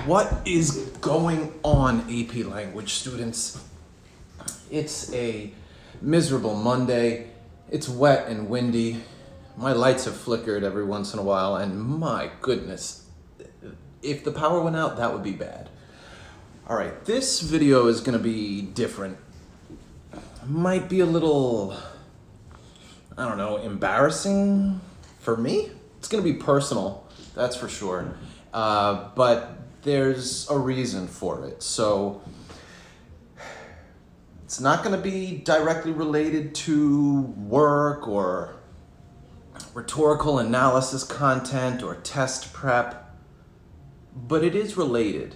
What is going on, AP Language students? It's a miserable Monday. It's wet and windy. My lights have flickered every once in a while, and my goodness, if the power went out, that would be bad. All right, this video is gonna be different. Might be a little, I don't know, embarrassing for me. It's gonna be personal, that's for sure. But there's a reason for it. So it's not going to be directly related to work or rhetorical analysis content or test prep, but it is related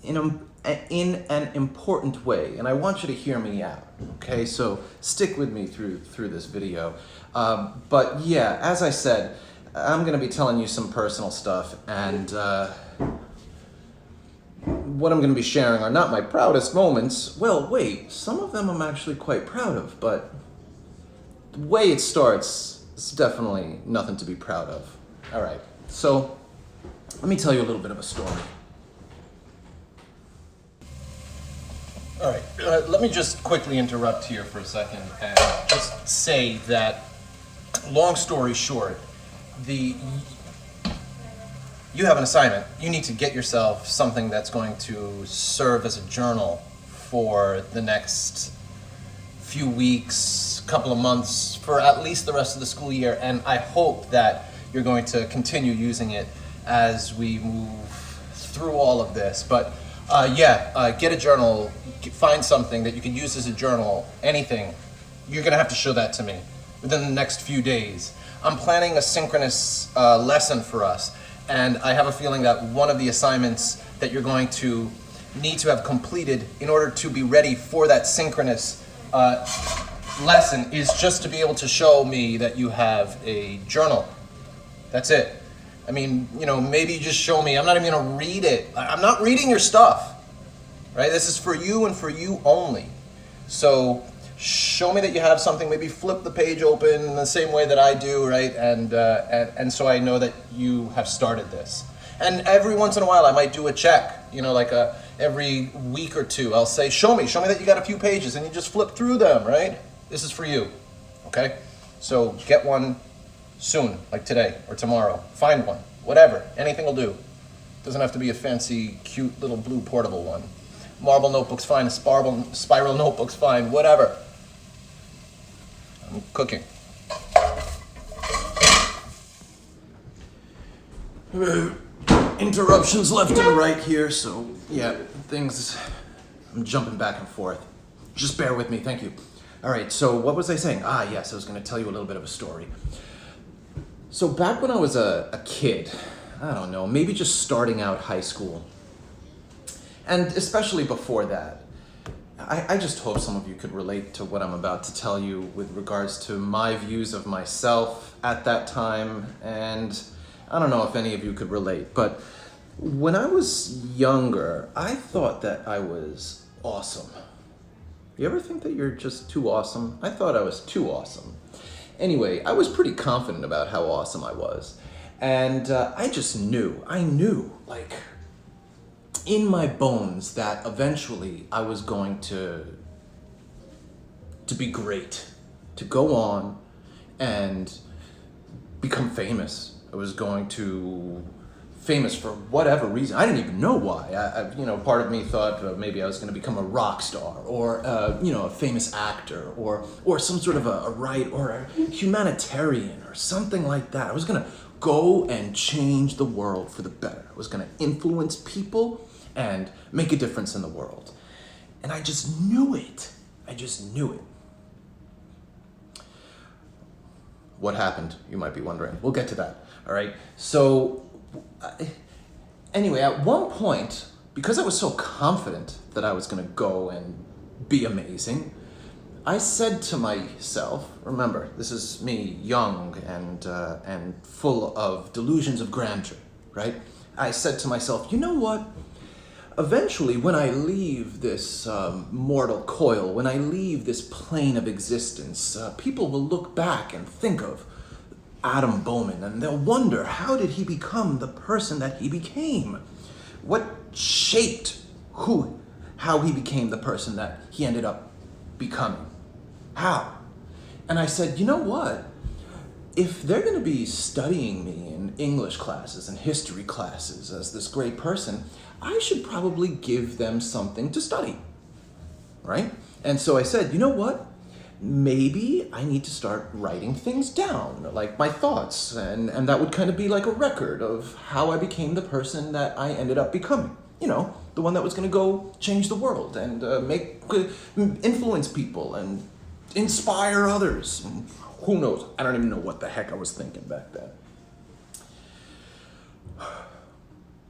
in an important way, and I want you to hear me out. Okay, so stick with me through this video. But yeah, as I said, I'm going to be telling you some personal stuff, and what I'm going to be sharing are not my proudest moments. Well, wait, some of them I'm actually quite proud of, but the way it starts is definitely nothing to be proud of. All right, so let me tell you a little bit of a story. All right, let me just quickly interrupt here for a second and just say that, long story short, you have an assignment. You need to get yourself something that's going to serve as a journal for the next few weeks, couple of months, for at least the rest of the school year, and I hope that you're going to continue using it as we move through all of this. But get a journal, find something that you can use as a journal, anything. You're gonna have to show that to me within the next few days. I'm planning a synchronous lesson for us, and I have a feeling that one of the assignments that you're going to need to have completed in order to be ready for that synchronous lesson is just to be able to show me that you have a journal. That's it. I mean, maybe just show me. I'm not even gonna read it. I'm not reading your stuff, right? This is for you and for you only. So show me that you have something. Maybe flip the page open in the same way that I do, right? And so I know that you have started this. And every once in a while I might do a check, every week or two. I'll say, show me that you got a few pages, and you just flip through them, right? This is for you, okay? So get one soon, like today or tomorrow. Find one, whatever, anything will do. Doesn't have to be a fancy, cute little blue portable one. Marble notebook's fine, spiral notebook's fine, whatever. I'm cooking. Interruptions left and right here, so yeah, I'm jumping back and forth. Just bear with me, thank you. All right, so what was I saying? Yes, I was gonna tell you a little bit of a story. So back when I was a kid, I don't know, maybe just starting out high school, and especially before that, I just hope some of you could relate to what I'm about to tell you with regards to my views of myself at that time, and I don't know if any of you could relate, but when I was younger, I thought that I was awesome. You ever think that you're just too awesome? I thought I was too awesome. Anyway, I was pretty confident about how awesome I was, and I knew, like, in my bones that eventually I was going to be great, to go on and become famous. I was going to famous for whatever reason. I didn't even know why. Part of me thought maybe I was going to become a rock star, or a famous actor, or some sort of a writer, or a humanitarian, or something like that. I was going to go and change the world for the better. I was going to influence people and make a difference in the world. And I just knew it. What happened, you might be wondering. We'll get to that, all right? So, anyway, at one point, because I was so confident that I was gonna go and be amazing, I said to myself, remember, this is me, young and full of delusions of grandeur, right? I said to myself, you know what? Eventually, when I leave this mortal coil, when I leave this plane of existence, people will look back and think of Adam Bowman, and they'll wonder, how did he become the person that he became? What shaped how he became the person that he ended up becoming? How? And I said, you know what? If they're going to be studying me in English classes and history classes as this great person, I should probably give them something to study, right? And so I said, you know what? Maybe I need to start writing things down, like my thoughts, and that would kind of be like a record of how I became the person that I ended up becoming. You know, the one that was going to go change the world and influence people and inspire others. And who knows? I don't even know what the heck I was thinking back then.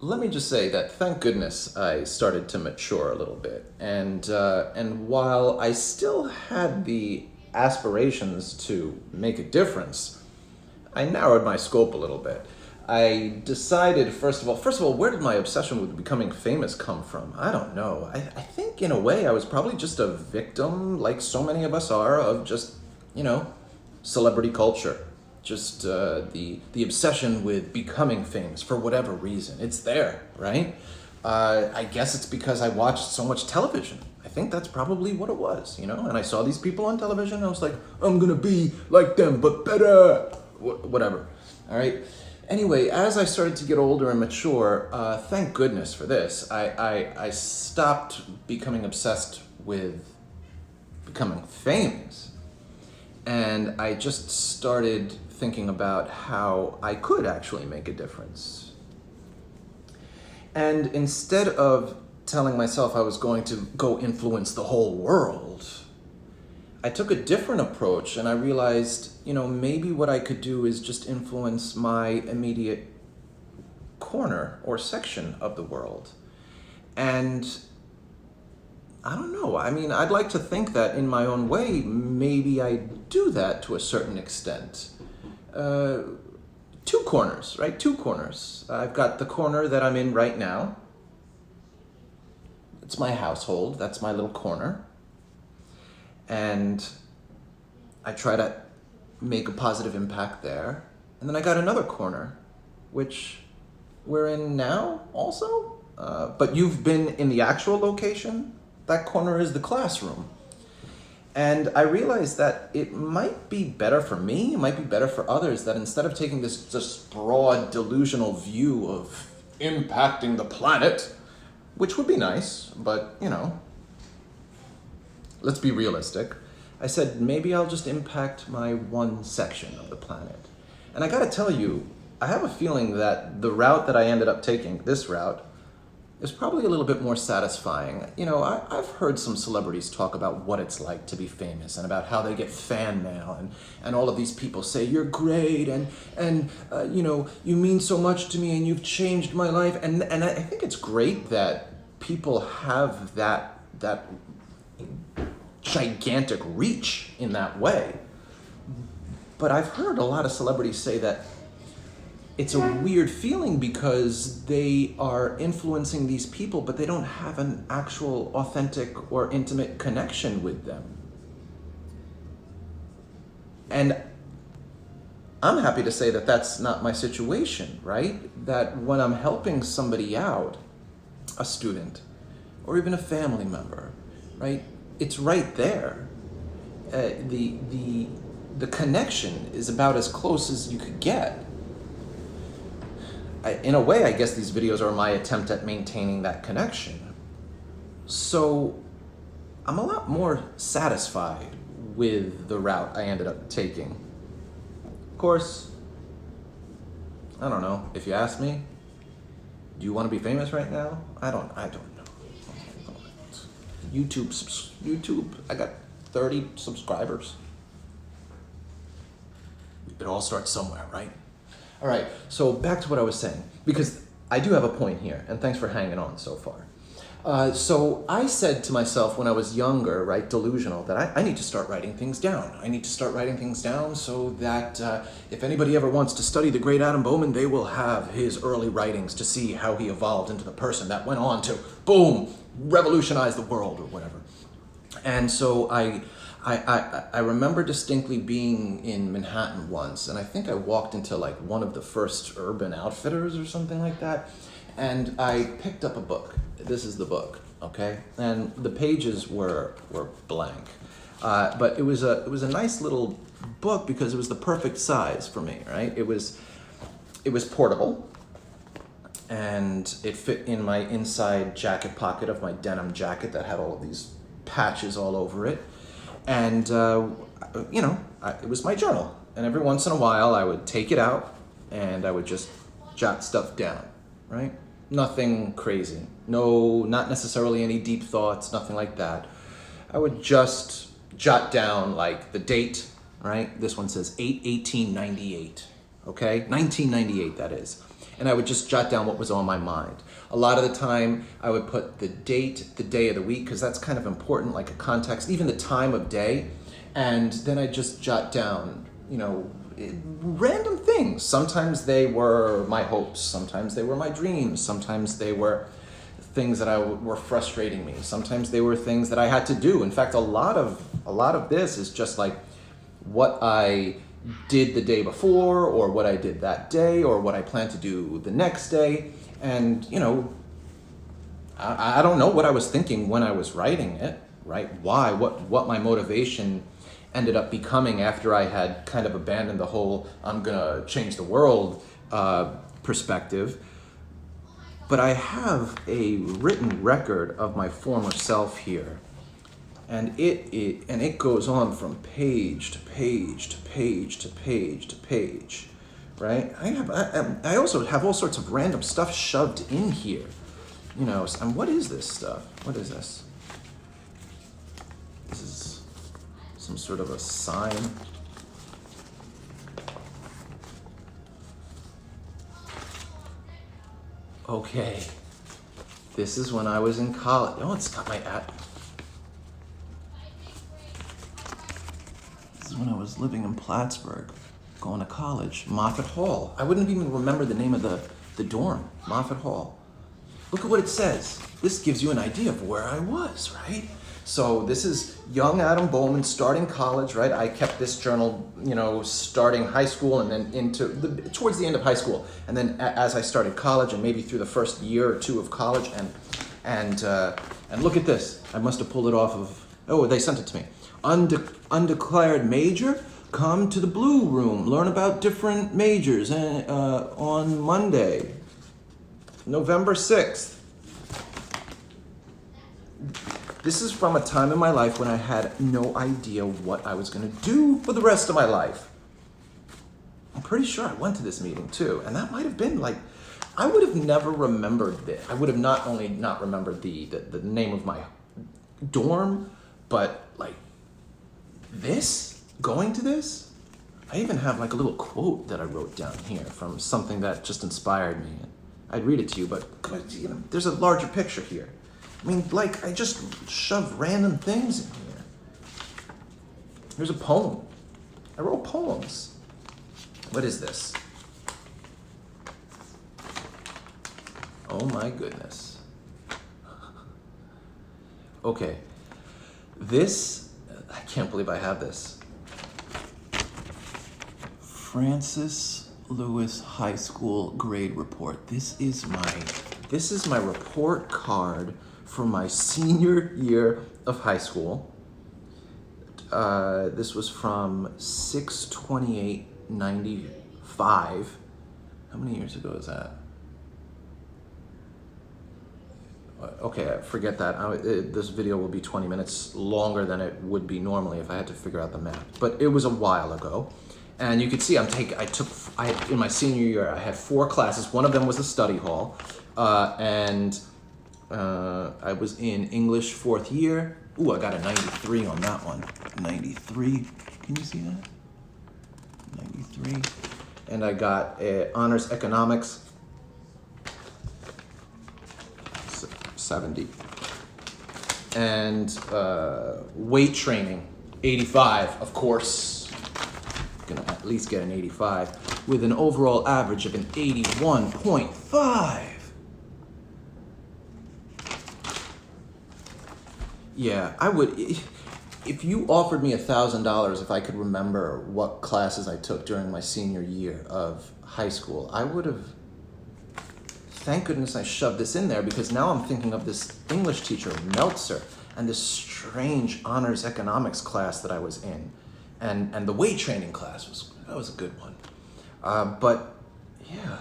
Let me just say that, thank goodness, I started to mature a little bit. And while I still had the aspirations to make a difference, I narrowed my scope a little bit. I decided, first of all, where did my obsession with becoming famous come from? I don't know. I think in a way I was probably just a victim, like so many of us are, of just, celebrity culture. Just the obsession with becoming famous for whatever reason. It's there, right? I guess it's because I watched so much television. I think that's probably what it was, And I saw these people on television, and I was like, I'm gonna be like them, but better. Whatever, all right? Anyway, as I started to get older and mature, thank goodness for this, I stopped becoming obsessed with becoming famous. And I just started thinking about how I could actually make a difference. And instead of telling myself I was going to go influence the whole world, I took a different approach, and I realized, maybe what I could do is just influence my immediate corner or section of the world. And I don't know. I mean, I'd like to think that in my own way, maybe I do that to a certain extent. Two corners, right? Two corners. I've got the corner that I'm in right now. It's my household. That's my little corner. And I try to make a positive impact there. And then I got another corner, which we're in now also. But you've been in the actual location. That corner is the classroom. And I realized that it might be better for me, it might be better for others, that instead of taking this broad delusional view of impacting the planet, which would be nice, but, let's be realistic. I said, maybe I'll just impact my one section of the planet. And I gotta tell you, I have a feeling that the route that I ended up taking, this route, is probably a little bit more satisfying. I've heard some celebrities talk about what it's like to be famous and about how they get fan mail and all of these people say, you're great and you mean so much to me and you've changed my life. And I think it's great that people have that gigantic reach in that way. But I've heard a lot of celebrities say that it's a weird feeling because they are influencing these people, but they don't have an actual authentic or intimate connection with them. And I'm happy to say that that's not my situation, right? That when I'm helping somebody out, a student, or even a family member, right? It's right there. The connection is about as close as you could get. In a way, I guess these videos are my attempt at maintaining that connection. So I'm a lot more satisfied with the route I ended up taking. Of course, I don't know. If you ask me, do you want to be famous right now? I don't know. YouTube, I got 30 subscribers. It all starts somewhere, right? All right, so back to what I was saying, because I do have a point here, and thanks for hanging on so far. So I said to myself when I was younger, right, delusional, that I need to start writing things down. I need to start writing things down so that if anybody ever wants to study the great Adam Bowman, they will have his early writings to see how he evolved into the person that went on to, boom, revolutionize the world or whatever. And so I I remember distinctly being in Manhattan once, and I think I walked into like one of the first Urban Outfitters or something like that, and I picked up a book. This is the book, okay? And the pages were blank, but it was a nice little book because it was the perfect size for me, right? It was portable, and it fit in my inside jacket pocket of my denim jacket that had all of these patches all over it. And, it was my journal. And every once in a while, I would take it out and I would just jot stuff down, right? Nothing crazy. No, not necessarily any deep thoughts, nothing like that. I would just jot down like the date, right? This one says 8/18/98, okay? 1998, that is. And I would just jot down what was on my mind. A lot of the time, I would put the date, the day of the week, because that's kind of important, like a context, even the time of day. And then I just jot down, random things. Sometimes they were my hopes. Sometimes they were my dreams. Sometimes they were things that were frustrating me. Sometimes they were things that I had to do. In fact, a lot of this is just like what I did the day before, or what I did that day, or what I plan to do the next day. And, I don't know what I was thinking when I was writing it, right? Why? What my motivation ended up becoming after I had kind of abandoned the whole I'm gonna change the world perspective. But I have a written record of my former self here. And it goes on from page to page to page to page to page, right? I also have all sorts of random stuff shoved in here, And what is this stuff? What is this? This is some sort of a sign. Okay, this is when I was in college. Oh, it's got my when I was living in Plattsburgh, going to college, Moffett Hall. I wouldn't even remember the name of the dorm, Moffett Hall. Look at what it says. This gives you an idea of where I was, right? So this is young Adam Bowman starting college, right? I kept this journal, starting high school and then towards the end of high school. And then as I started college and maybe through the first year or two of college and look at this. I must have pulled it off of, they sent it to me. Undeclared major, come to the blue room, learn about different majors on Monday, November 6th. This is from a time in my life when I had no idea what I was going to do for the rest of my life. I'm pretty sure I went to this meeting too, and that might have been I would have never remembered this. I would have not only not remembered the name of my dorm, but going to this, I even have a little quote that I wrote down here from something that just inspired me. I'd read it to you, but there's a larger picture here. I mean, I just shove random things in here. Here's a poem. I wrote poems. What is this? Oh my goodness. Okay. I can't believe I have this. Francis Lewis High School grade report. This is my report card for my senior year of high school. This was from 6/28/95. How many years ago is that? Okay, forget that. This video will be 20 minutes longer than it would be normally if I had to figure out the math. But it was a while ago. And you can see in my senior year, I had 4 classes. One of them was a study hall. And I was in English 4th year. Ooh, I got a 93 on that one. 93. Can you see that? 93. And I got honors economics. 70. And weight training, 85, of course. Gonna at least get an 85 with an overall average of an 81.5. Yeah, If you offered me $1,000 if I could remember what classes I took during my senior year of high school, I would have. Thank goodness I shoved this in there, because now I'm thinking of this English teacher, Meltzer, and this strange honors economics class that I was in, and the weight training class was a good one. But yeah,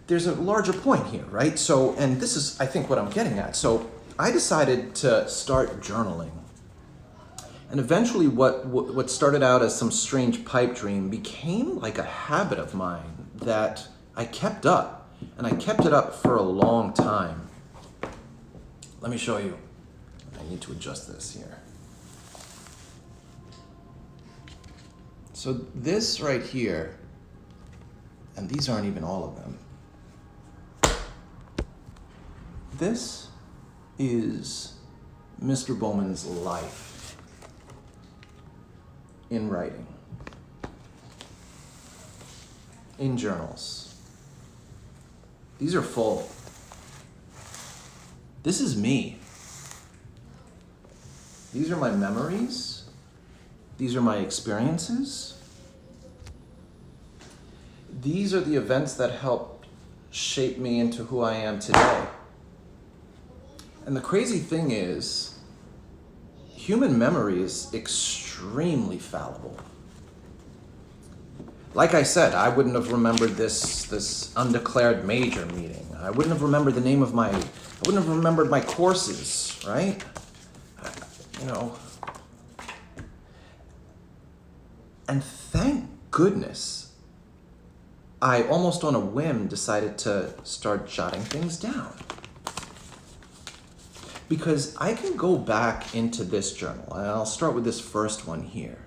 there's a larger point here, right? So, and this is, I think, what I'm getting at. So I decided to start journaling. And eventually what started out as some strange pipe dream became like a habit of mine that I kept up. And I kept it up for a long time. Let me show you. I need to adjust this here. So this right here, and these aren't even all of them. This is Mr. Bowman's life in writing, in journals. These are full. This is me. These are my memories. These are my experiences. These are the events that helped shape me into who I am today. And the crazy thing is, human memory is extremely fallible. Like I said, I wouldn't have remembered this undeclared major meeting. I wouldn't have remembered the name of I wouldn't have remembered my courses, right? You know. And thank goodness, I almost on a whim decided to start jotting things down. Because I can go back into this journal, and I'll start with this first one here.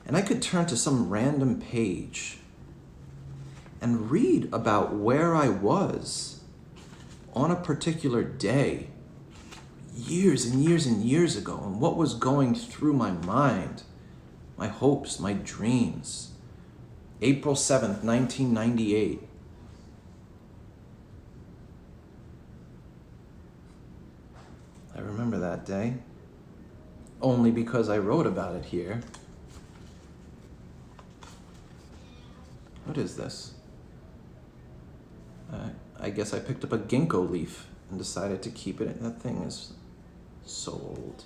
And I could turn to some random page and read about where I was on a particular day, years and years and years ago, and what was going through my mind, my hopes, my dreams. April 7th, 1998. I remember that day, only because I wrote about it here. What is this? I guess I picked up a ginkgo leaf and decided to keep it. That thing is so old.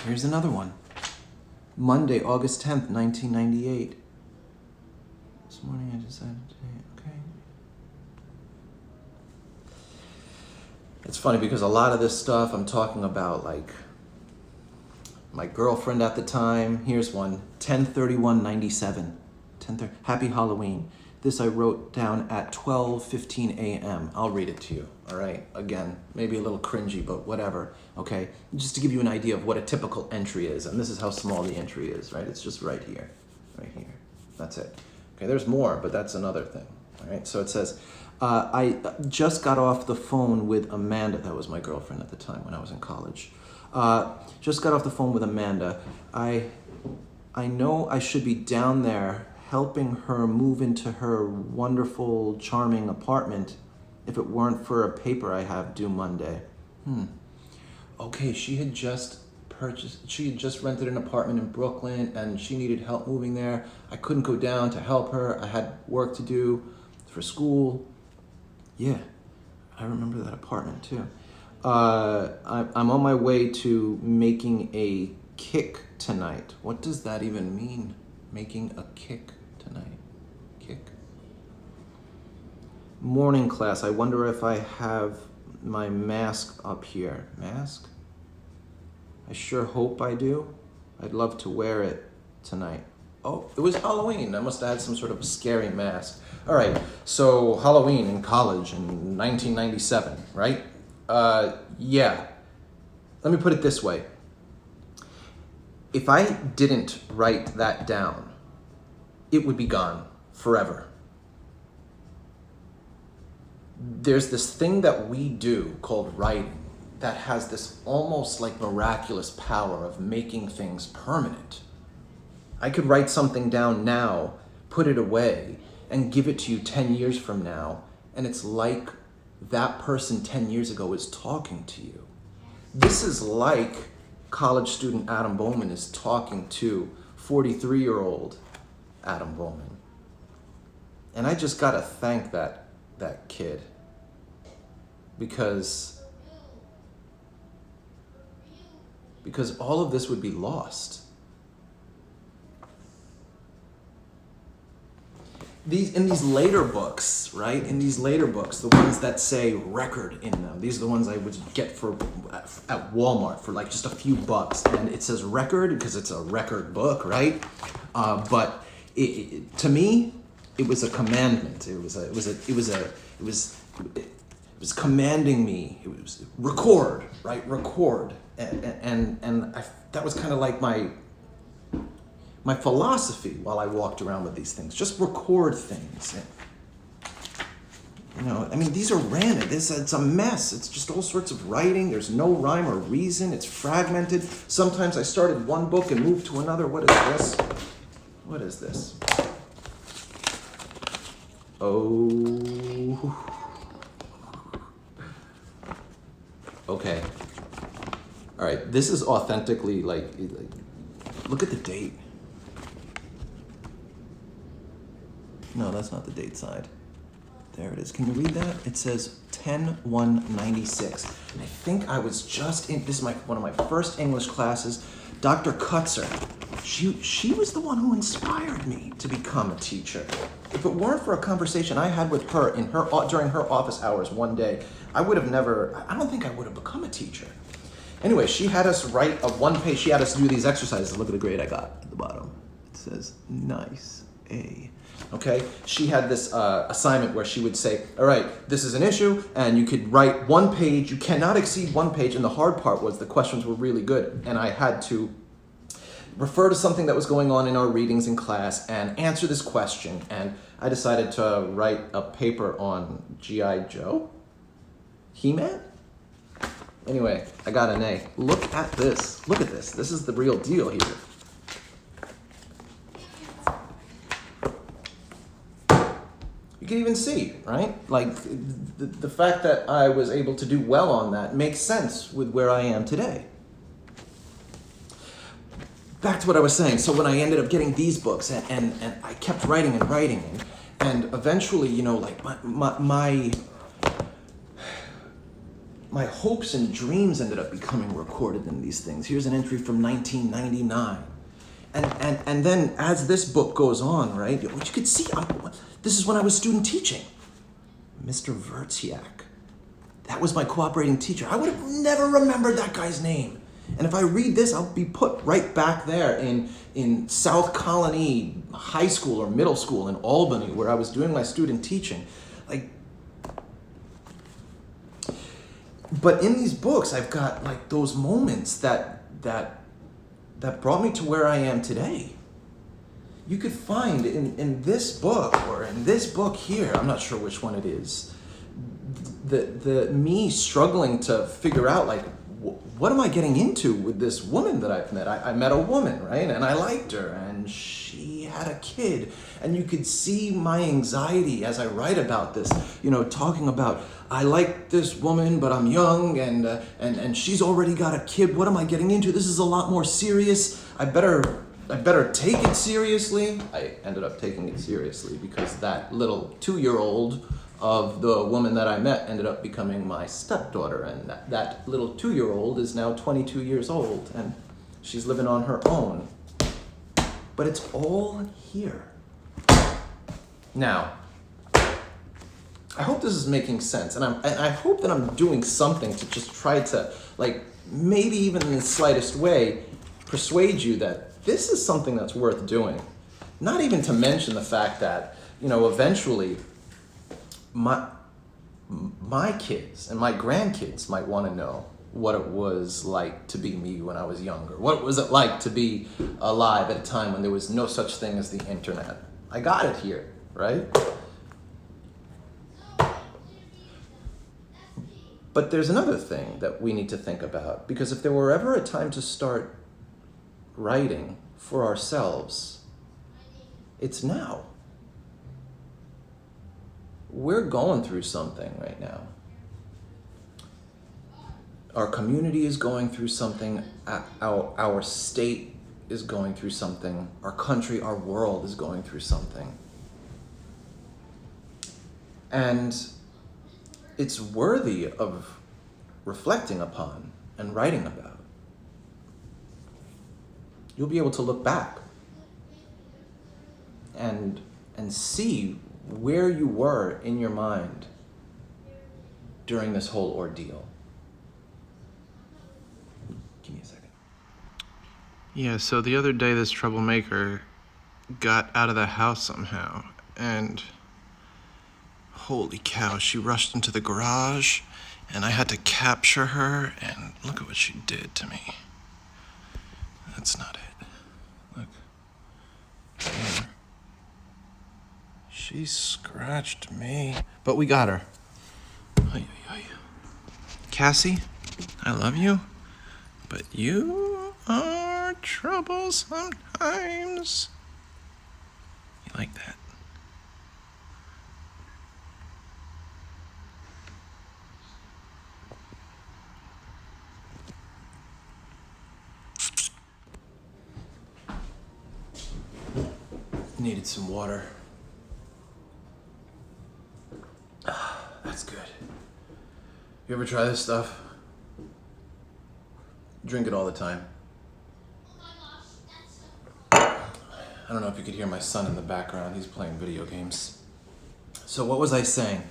Here's another one. Monday, August 10th, 1998. This morning I decided to, okay. It's funny because a lot of this stuff I'm talking about, like my girlfriend at the time. Here's one, 10/31/97. Happy Halloween. This I wrote down at 12:15 a.m. I'll read it to you, all right? Again, maybe a little cringy, but whatever, okay? Just to give you an idea of what a typical entry is, and this is how small the entry is, right? It's just right here, right here. That's it. Okay, there's more, but that's another thing, all right? So it says, I just got off the phone with Amanda. That was my girlfriend at the time when I was in college. Just got off the phone with Amanda. I know I should be down there helping her move into her wonderful, charming apartment if it weren't for a paper I have due Monday. Okay, she had just rented an apartment in Brooklyn and she needed help moving there. I couldn't go down to help her. I had work to do for school. Yeah, I remember that apartment too. I'm on my way to making a kick tonight. What does that even mean? Making a kick tonight. Kick. Morning class. I wonder if I have my mask up here. Mask? I sure hope I do. I'd love to wear it tonight. Oh, it was Halloween. I must have had some sort of scary mask. All right, so Halloween in college in 1997, right? Yeah. Let me put it this way. If I didn't write that down, it would be gone forever. There's this thing that we do called writing that has this almost like miraculous power of making things permanent. I could write something down now, put it away, and give it to you 10 years from now, and it's like that person 10 years ago is talking to you. This is like college student Adam Bowman is talking to 43-year-old Adam Bowman. And I just gotta thank that kid, because all of this would be lost. In these later books, right? In these later books, the ones that say record in them, these are the ones I would get at Walmart for like just a few bucks, and it says record because it's a record book, right? But to me, it was a commandment. It was commanding me. It was record, right? Record, and that was kind of like my philosophy while I walked around with these things. Just record things. You know, I mean, these are random. It's a mess. It's just all sorts of writing. There's no rhyme or reason. It's fragmented. Sometimes I started one book and moved to another. What is this? What is this? Oh. Okay. All right. This is authentically like look at the date. No, that's not the date side. There it is. Can you read that? It says 10/1/96. I think I was just in, this is one of my first English classes. Dr. Kutzer, she was the one who inspired me to become a teacher. If it weren't for a conversation I had with her during her office hours one day, I don't think I would have become a teacher. Anyway, she had us write a one-page, she had us do these exercises. Look at the grade I got at the bottom. It says, nice, A. Okay, she had this assignment where she would say, all right, this is an issue, and you could write one page. You cannot exceed one page, and the hard part was the questions were really good, and I had to refer to something that was going on in our readings in class and answer this question, and I decided to write a paper on G.I. Joe? He-Man? Anyway, I got an A. Look at this. Look at this. This is the real deal here. You can even see, right? Like, the fact that I was able to do well on that makes sense with where I am today. Back to what I was saying. So when I ended up getting these books, and I kept writing and writing, and eventually, you know, like my hopes and dreams ended up becoming recorded in these things. Here's an entry from 1999. And then as this book goes on, right, what you could see, this is when I was student teaching. Mr. Vertiak. That was my cooperating teacher. I would have never remembered that guy's name. And if I read this, I'll be put right back there in South Colony High School or Middle School in Albany, where I was doing my student teaching. Like, but in these books, I've got like those moments that brought me to where I am today. You could find in this book or in this book here, I'm not sure which one it is, the me struggling to figure out like, what am I getting into with this woman that I've met? I met a woman, right? And I liked her, and she had a kid. And you could see my anxiety as I write about this, you know, talking about, I like this woman, but I'm young, and she's already got a kid. What am I getting into? This is a lot more serious. I better take it seriously. I ended up taking it seriously because that little 2-year-old of the woman that I met ended up becoming my stepdaughter, and that little 2-year-old is now 22 years old, and she's living on her own. But it's all here. Now, I hope this is making sense, and I hope that I'm doing something to just try to, like, maybe even in the slightest way, persuade you that this is something that's worth doing. Not even to mention the fact that, you know, eventually my kids and my grandkids might want to know what it was like to be me when I was younger. What was it like to be alive at a time when there was no such thing as the internet? I got it here, right? But there's another thing that we need to think about, because if there were ever a time to start writing for ourselves, it's now. We're going through something right now. Our community is going through something. Our state is going through something. Our country, our world is going through something. And it's worthy of reflecting upon and writing about. You'll be able to look back and see where you were in your mind during this whole ordeal. Give me a second. Yeah, so the other day this troublemaker got out of the house somehow, and holy cow, she rushed into the garage, and I had to capture her, and look at what she did to me. That's not it. Look. There. She scratched me. But we got her. Ay, ay, ay. Cassie, I love you, but you are trouble sometimes. You like that? Needed some water. That's good. You ever try this stuff? Drink it all the time. I don't know if you could hear my son in the background. He's playing video games. So what was I saying?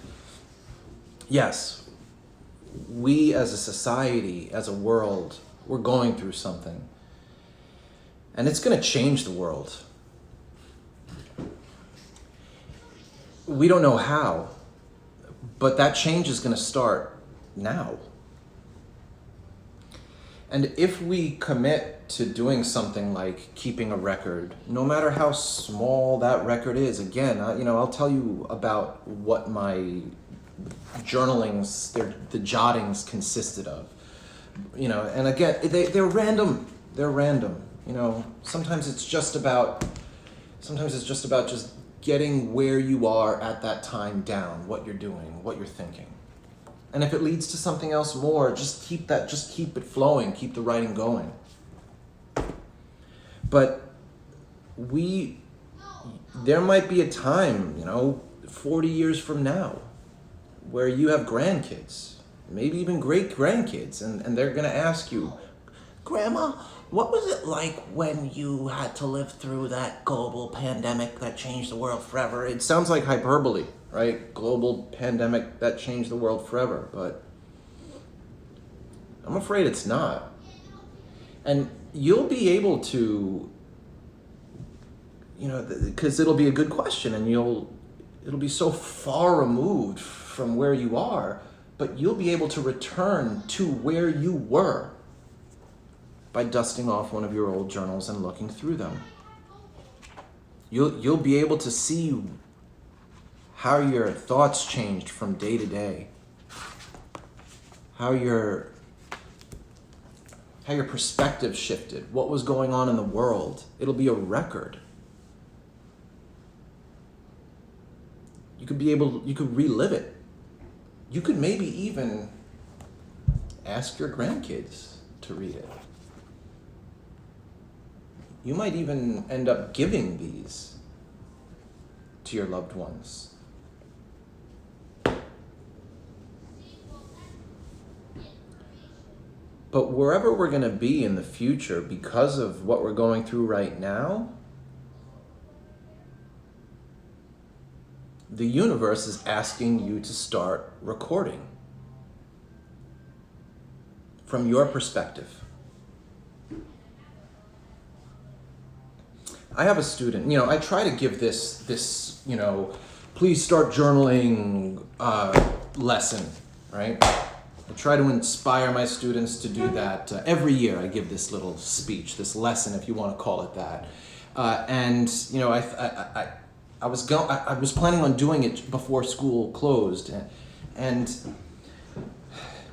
Yes, we as a society, as a world, we're going through something. And it's going to change the world. We don't know how, but that change is going to start now. And if we commit to doing something like keeping a record, no matter how small that record is, again, I'll tell you about what my journalings, the jottings consisted of. And again, they're random. They're random. Sometimes it's just about just getting where you are at that time down, what you're doing, what you're thinking. And if it leads to something else more, just keep it flowing, keep the writing going. But there might be a time, 40 years from now, where you have grandkids, maybe even great grandkids, and they're gonna ask you, Grandma, what was it like when you had to live through that global pandemic that changed the world forever? It sounds like hyperbole, right? Global pandemic that changed the world forever, but I'm afraid it's not. And you'll be able to, because it'll be a good question, and it'll be so far removed from where you are, but you'll be able to return to where you were by dusting off one of your old journals and looking through them. You'll be able to see how your thoughts changed from day to day, how your perspective shifted, what was going on in the world. It'll be a record. You could relive it. You could maybe even ask your grandkids to read it. You might even end up giving these to your loved ones. But wherever we're going to be in the future, because of what we're going through right now, the universe is asking you to start recording from your perspective. I have a student, I try to give this, please start journaling lesson, right? I try to inspire my students to do that. Every year I give this little speech, this lesson, if you want to call it that. I was planning on doing it before school closed. And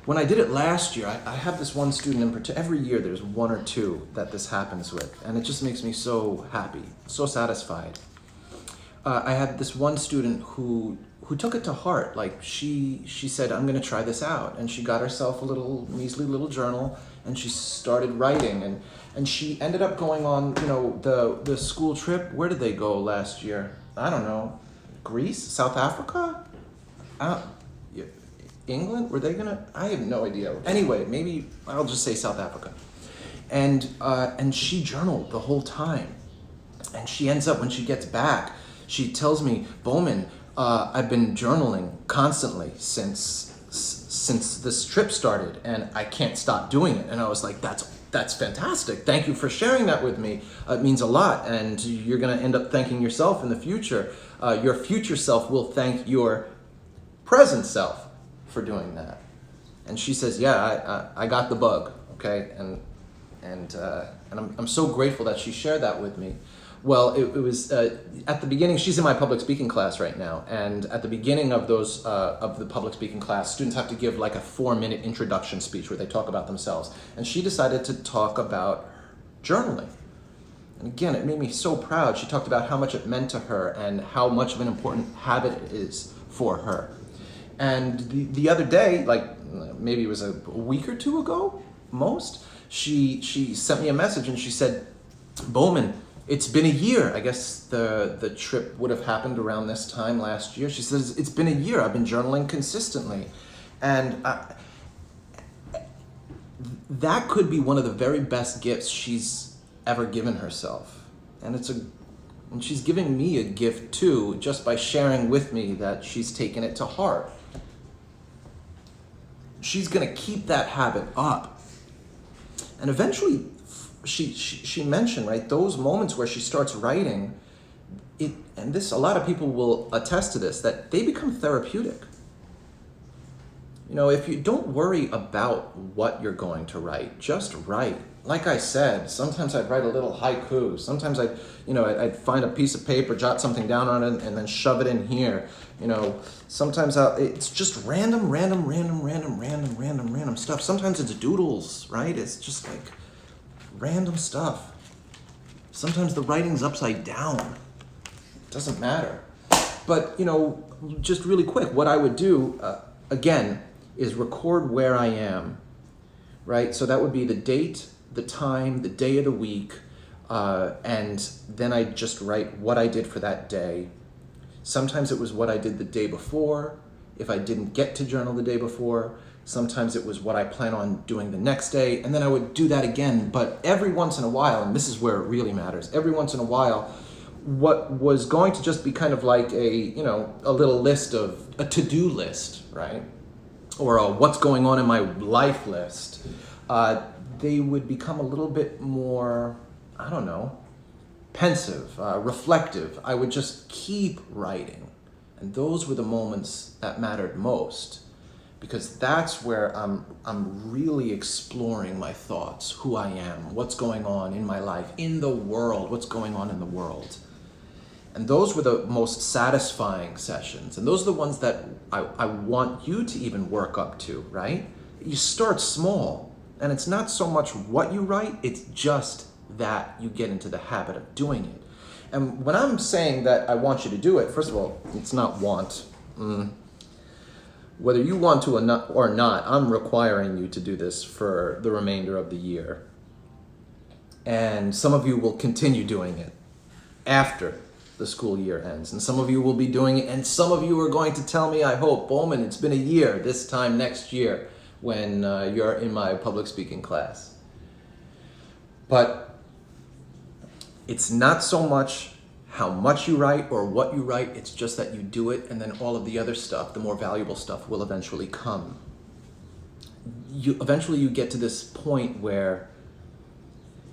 when I did it last year, I have this one student in particular. Every year there's one or two that this happens with, and it just makes me so happy, so satisfied. I had this one student who who took it to heart. Like she said, I'm going to try this out, and she got herself a little measly little journal, and she started writing, and she ended up going on, you know, the school trip. Where did they go last year? I don't know. Greece, South Africa, yeah, England. Were they gonna? I have no idea. Anyway, maybe I'll just say South Africa, and she journaled the whole time, and she ends up when she gets back, she tells me, Bowman, I've been journaling constantly since this trip started, and I can't stop doing it. And I was like, that's fantastic. Thank you for sharing that with me. It means a lot, and you're gonna end up thanking yourself in the future. Your future self will thank your present self for doing that. And she says, yeah, I got the bug, okay? And I'm so grateful that she shared that with me. Well, it was at the beginning. She's in my public speaking class right now, and at the beginning of the public speaking class, students have to give like a 4-minute introduction speech where they talk about themselves. And she decided to talk about journaling. And again, it made me so proud. She talked about how much it meant to her and how much of an important habit it is for her. And the other day, like maybe it was a week or two ago, most, she sent me a message and she said, Bowman, it's been a year. I guess the trip would have happened around this time last year. She says, it's been a year. I've been journaling consistently. And that could be one of the very best gifts she's ever given herself. And she's giving me a gift too, just by sharing with me that she's taken it to heart. She's gonna keep that habit up. And eventually, she mentioned, right, those moments where she starts writing, and a lot of people will attest to this, that they become therapeutic. You know, if you don't worry about what you're going to write, just write. Like I said, sometimes I'd write a little haiku. Sometimes I'd find a piece of paper, jot something down on it, and then shove it in here. You know, sometimes it's just random stuff. Sometimes it's doodles, right? It's just like random stuff. Sometimes the writing's upside down. Doesn't matter. But, you know, just really quick, what I would do, again, is record where I am, right? So that would be the date, the time, the day of the week, and then I just write what I did for that day. Sometimes it was what I did the day before, if I didn't get to journal the day before. Sometimes it was what I plan on doing the next day, and then I would do that again. But every once in a while, and this is where it really matters, every once in a while, what was going to just be kind of like a little list of a to-do list, right? Or a what's going on in my life list, they would become a little bit more, I don't know, pensive, reflective. I would just keep writing. And those were the moments that mattered most, because that's where I'm really exploring my thoughts, who I am, what's going on in my life, in the world, what's going on in the world. And those were the most satisfying sessions. And those are the ones that I want you to even work up to, right? You start small, and it's not so much what you write, it's just that you get into the habit of doing it. And when I'm saying that I want you to do it, first of all, it's not want. Whether you want to or not, I'm requiring you to do this for the remainder of the year. And some of you will continue doing it after the school year ends. And some of you will be doing it, and some of you are going to tell me, I hope, Bowman, it's been a year this time next year when you're in my public speaking class. But it's not so much how much you write or what you write, it's just that you do it, and then all of the other stuff, the more valuable stuff, will eventually come. Eventually you get to this point where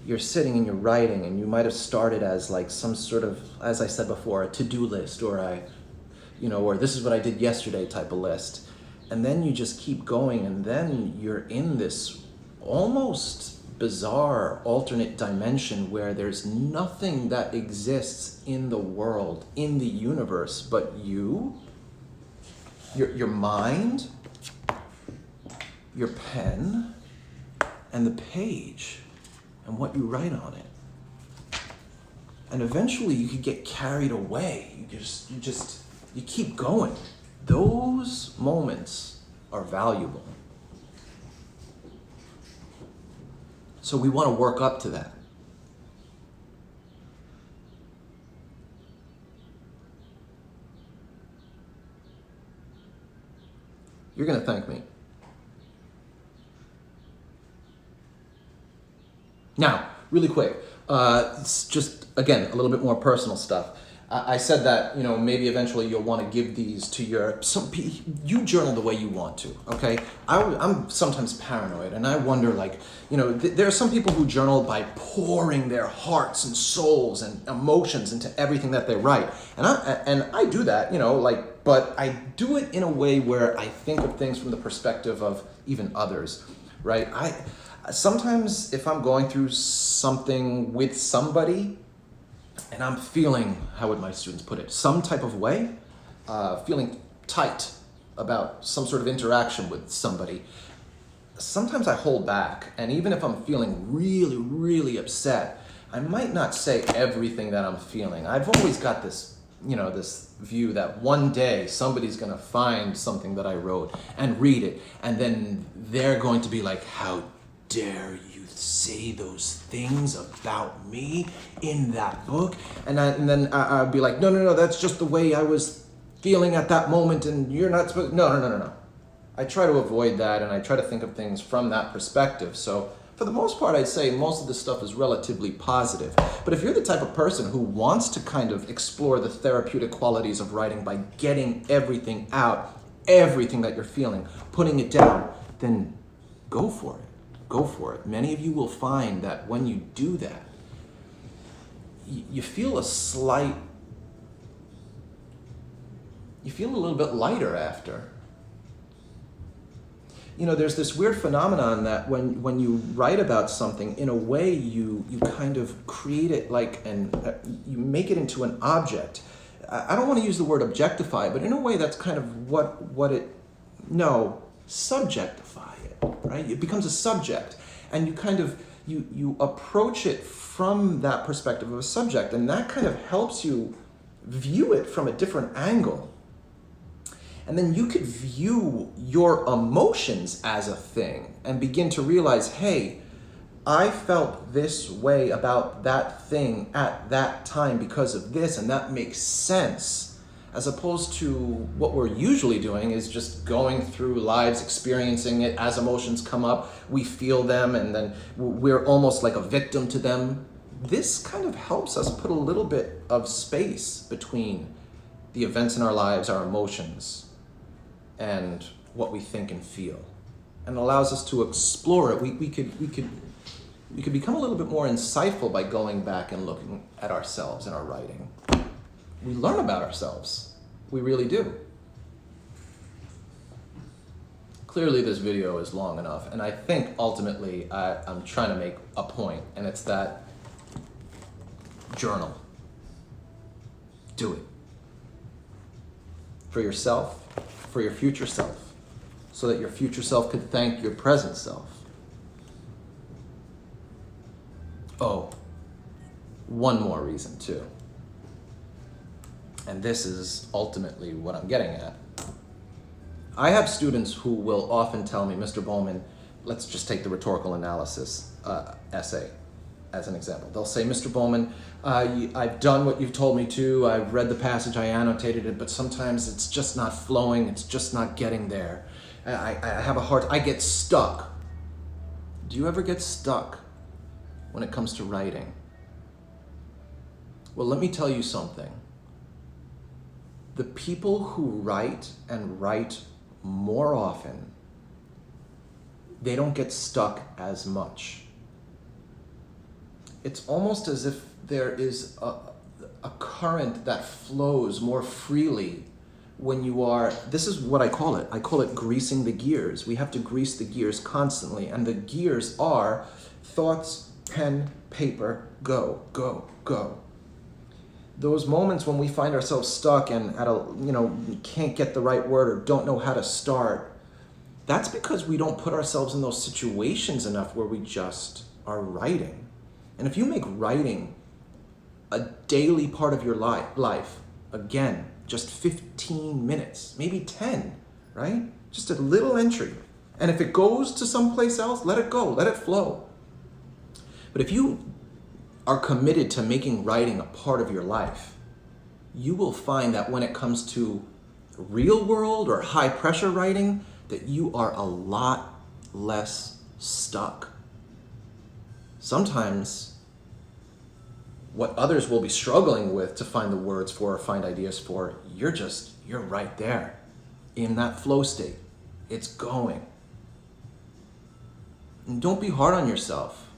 you're sitting and you're writing, and you might have started as like some sort of, as I said before, a to-do list, or or this is what I did yesterday type of list. And then you just keep going, and then you're in this almost bizarre alternate dimension where there's nothing that exists in the world, in the universe, but you, your mind, your pen, and the page, and what you write on it. And eventually you could get carried away. You keep going. Those moments are valuable. So we want to work up to that. You're going to thank me. Now, really quick, it's just, again, a little bit more personal stuff. I said that, maybe eventually you'll want to give these to you journal the way you want to, okay? I'm sometimes paranoid, and I wonder, there are some people who journal by pouring their hearts and souls and emotions into everything that they write. And I do that, but I do it in a way where I think of things from the perspective of even others, right? Sometimes if I'm going through something with somebody, and I'm feeling, how would my students put it, some type of way, feeling tight about some sort of interaction with somebody, sometimes I hold back. And even if I'm feeling really, really upset, I might not say everything that I'm feeling. I've always got this, this view that one day somebody's gonna find something that I wrote and read it, and then they're going to be like, how dare you say those things about me in that book? And then I'd be like, no, that's just the way I was feeling at that moment, and you're not supposed. No. I try to avoid that, and I try to think of things from that perspective. So for the most part, I'd say most of this stuff is relatively positive. But if you're the type of person who wants to kind of explore the therapeutic qualities of writing by getting everything out, everything that you're feeling, putting it down, then go for it. Go for it. Many of you will find that when you do that, you feel a little bit lighter after. There's this weird phenomenon that when you write about something, in a way you kind of create it you make it into an object. I don't want to use the word objectify, but in a way that's kind of subjectify it, right? It becomes a subject, and you kind of, you approach it from that perspective of a subject, and that kind of helps you view it from a different angle. And then you could view your emotions as a thing and begin to realize, hey, I felt this way about that thing at that time because of this, and that makes sense. As opposed to what we're usually doing is just going through lives, experiencing it as emotions come up, we feel them, and then we're almost like a victim to them. This kind of helps us put a little bit of space between the events in our lives, our emotions, and what we think and feel, and allows us to explore it. We could become a little bit more insightful by going back and looking at ourselves in our writing. We learn about ourselves. We really do. Clearly this video is long enough, and I think ultimately I'm trying to make a point, and it's that journal. Do it. For yourself, for your future self, so that your future self could thank your present self. Oh, one more reason too. And this is ultimately what I'm getting at. I have students who will often tell me, Mr. Bowman, let's just take the rhetorical analysis essay as an example. They'll say, Mr. Bowman, I've done what you've told me to, I've read the passage, I annotated it, but sometimes it's just not flowing, it's just not getting there. I get stuck. Do you ever get stuck when it comes to writing? Well, let me tell you something. The people who write and write more often, they don't get stuck as much. It's almost as if there is a current that flows more freely when you are, this is what I call it greasing the gears. We have to grease the gears constantly, and the gears are thoughts, pen, paper, go, go, go. Those moments when we find ourselves stuck and can't get the right word or don't know how to start, that's because we don't put ourselves in those situations enough where we just are writing. And if you make writing a daily part of your life, again, just 15 minutes, maybe 10, right? Just a little entry. And if it goes to someplace else, let it go, let it flow. But if you are committed to making writing a part of your life, you will find that when it comes to real world or high pressure writing, that you are a lot less stuck. Sometimes what others will be struggling with to find the words for or find ideas for, you're right there in that flow state. It's going. And don't be hard on yourself.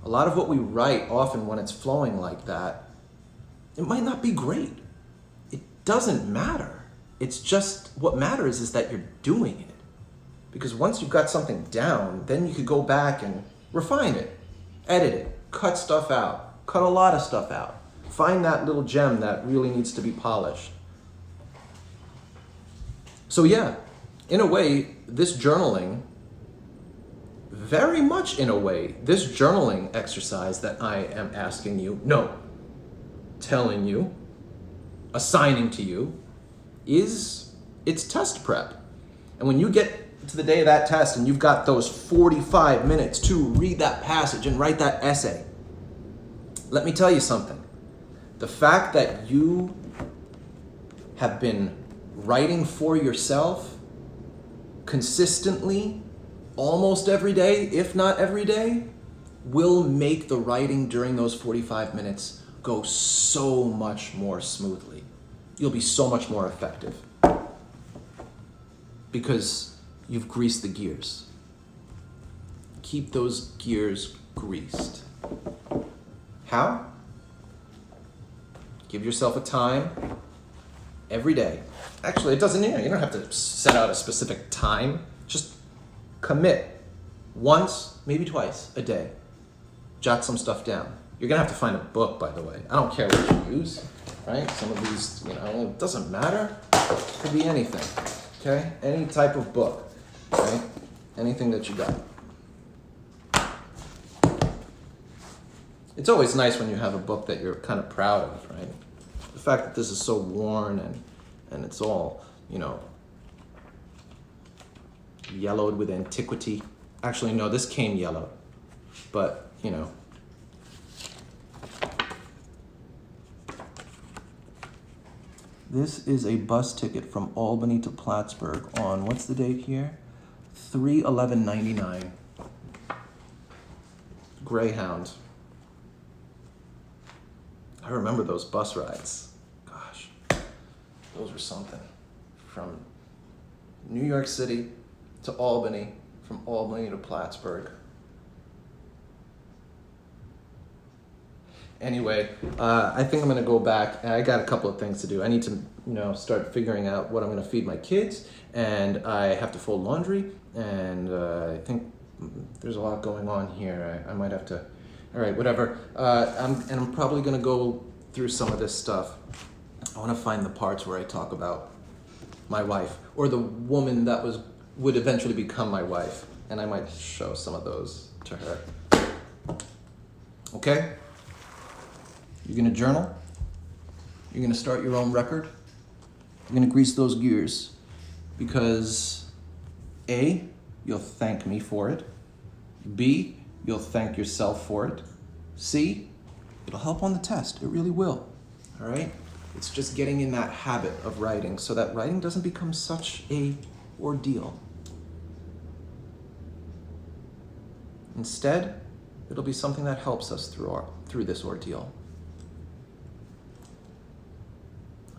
A lot of what we write, often when it's flowing like that, it might not be great. It doesn't matter. It's just, what matters is that you're doing it. Because once you've got something down, then you could go back and refine it, edit it, cut stuff out, cut a lot of stuff out. Find that little gem that really needs to be polished. So yeah, in a way, this journaling, very much in a way, this journaling exercise that I am asking you, no, telling you, assigning to you, it's test prep. And when you get to the day of that test and you've got those 45 minutes to read that passage and write that essay, let me tell you something. The fact that you have been writing for yourself consistently, almost every day, if not every day, will make the writing during those 45 minutes go so much more smoothly. You'll be so much more effective because you've greased the gears. Keep those gears greased. How? Give yourself a time every day. Actually, it doesn't, you don't have to set out a specific time. Just commit once, maybe twice a day. Jot some stuff down. You're gonna have to find a book, by the way. I don't care what you use, right? Some of these, it doesn't matter. It could be anything, okay? Any type of book, right? Anything that you got. It's always nice when you have a book that you're kind of proud of, right? The fact that this is so worn and it's all, yellowed with antiquity. Actually, no, this came yellow, but, This is a bus ticket from Albany to Plattsburgh on, what's the date here? 3/11/99. Greyhound. I remember those bus rides. Gosh, those were something. From New York City to Albany, from Albany to Plattsburgh. Anyway, I think I'm gonna go back. I got a couple of things to do. I need to, start figuring out what I'm gonna feed my kids, and I have to fold laundry, and I think there's a lot going on here. I might have to, all right, whatever. I'm probably gonna go through some of this stuff. I wanna find the parts where I talk about my wife, or the woman that would eventually become my wife, and I might show some of those to her. Okay? You're gonna journal. You're gonna start your own record. You're gonna grease those gears because A, you'll thank me for it. B, you'll thank yourself for it. C, it'll help on the test. It really will. All right? It's just getting in that habit of writing so that writing doesn't become such a ordeal. Instead, it'll be something that helps us through this ordeal.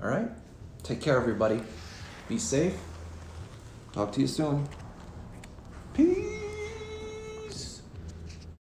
All right? Take care, everybody. Be safe. Talk to you soon. Peace.